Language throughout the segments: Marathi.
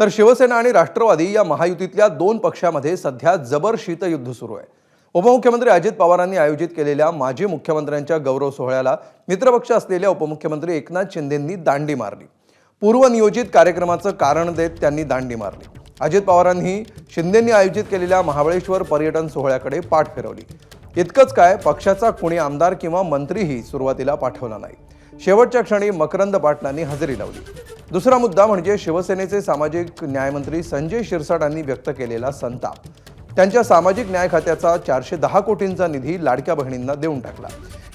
तर शिवसेना आणि राष्ट्रवादी या महायुतीतल्या दोन पक्षांमध्ये सध्या जबर शीतयुद्ध सुरू आहे। उपमुख्यमंत्री अजित पवारांनी आयोजित केलेल्या माजी मुख्यमंत्र्यांच्या गौरव सोहळ्याला मित्रपक्ष असलेल्या उपमुख्यमंत्री एकनाथ शिंदेंनी दांडी मारली। पूर्वनियोजित कार्यक्रमाचं कारण देत त्यांनी दांडी मारली। अजित पवारांनी शिंदेंनी आयोजित केलेल्या महाबळेश्वर पर्यटन सोहळ्याकडे पाठ फिरवली। इतकंच काय, पक्षाचा कोणी आमदार किंवा मंत्रीही सुरुवातीला पाठवला नाही। शेवटच्या क्षणी मकरंद पाटलांनी हजेरी लावली। दुसरा मुद्दा म्हणजे शिवसेनेचे सामाजिक न्यायमंत्री संजय शिरसाटांनी व्यक्त केलेला संताप। त्यांच्या सामाजिक न्याय खात्याचा 410 कोटींचा निधी लाडक्या बहिणींना देऊन टाकला।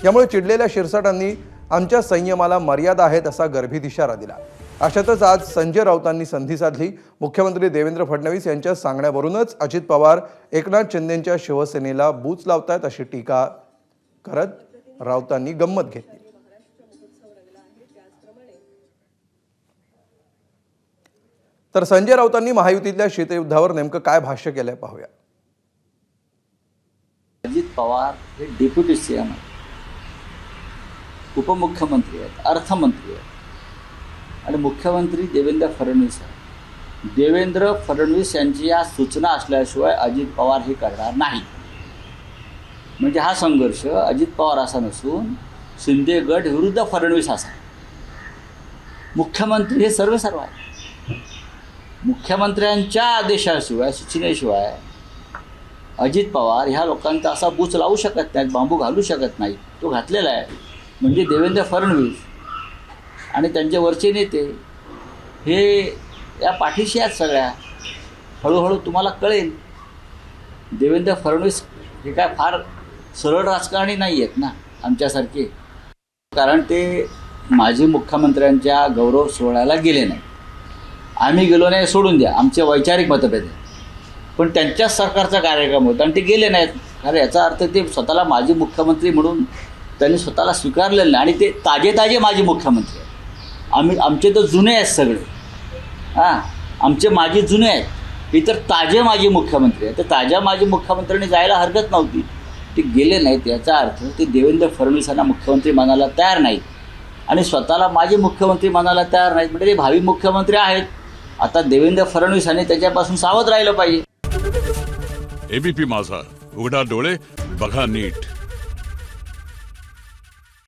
यामुळे चिडलेल्या शिरसाटांनी आमच्या संयमाला मर्यादा आहेत असा गर्भित इशारा दिला। अशातच आज संजय राऊतांनी संधी साधली। मुख्यमंत्री देवेंद्र फडणवीस यांच्या सांगण्यावरूनच अजित पवार एकनाथ शिंदेंच्या शिवसेनेला बूच लावतायत अशी टीका करत राऊतांनी गंमत घेतली। तर संजय राऊतांनी महायुतीतल्या शीतयुद्धावर नेमकं काय भाष्य केलंय पाहूया। अजित पवार हे डेप्युटी सीएम आहेत, उपमुख्यमंत्री आहेत, अर्थमंत्री आहेत आणि मुख्यमंत्री देवेंद्र फडणवीस आहेत। देवेंद्र फडणवीस यांची या सूचना असल्याशिवाय अजित पवार हे करणार नाही। म्हणजे हा संघर्ष अजित पवार असा नसून शिंदे गट विरुद्ध फडणवीस असा। मुख्यमंत्री हे सर्व आहेत। मुख्यमंत्र्यांच्या आदेशाशिवाय, सूचनेशिवाय अजित पवार ह्या लोकांचा असा बूच लावू शकत नाहीत, बांबू घालू शकत नाहीत। तो घातलेला आहे। म्हणजे देवेंद्र फडणवीस आणि त्यांचे वरचे नेते हे या पाठीशी आहेत सगळ्या। हळूहळू तुम्हाला कळेल। देवेंद्र फडणवीस हे काय फार सरळ राजकारणी नाही आहेत ना आमच्यासारखे, कारण ते माजी मुख्यमंत्र्यांच्या गौरव सोहळ्याला गेले नाही। आम्ही गेलो नाही सोडून द्या, आमचे वैचारिक मतभेद आहेत, पण त्यांच्याच सरकारचा कार्यक्रम होता आणि ते गेले नाहीत। कारण याचा अर्थ ते स्वतःला माजी मुख्यमंत्री म्हणून त्यांनी स्वतःला स्वीकारलेलं नाही आणि ते ताजे माजी मुख्यमंत्री आहेत। आमचे तर जुने आहेत सगळे, आमचे माजी जुने आहेत, इतर ताजे माजी मुख्यमंत्री आहेत। तर ताज्या माजी मुख्यमंत्र्यांनी जायला हरकत नव्हती, ते गेले नाहीत। याचा अर्थ ते देवेंद्र फडणवीसांना मुख्यमंत्री मानायला तयार नाहीत आणि स्वतःला माजी मुख्यमंत्री मानायला तयार नाहीत। म्हणजे ते भावी मुख्यमंत्री आहेत। आता देवेंद्र फडणवीसांनी त्याच्यापासून सावध राहिलं पाहिजे। एबीपी माझा, उघडा डोळे बघा नीट।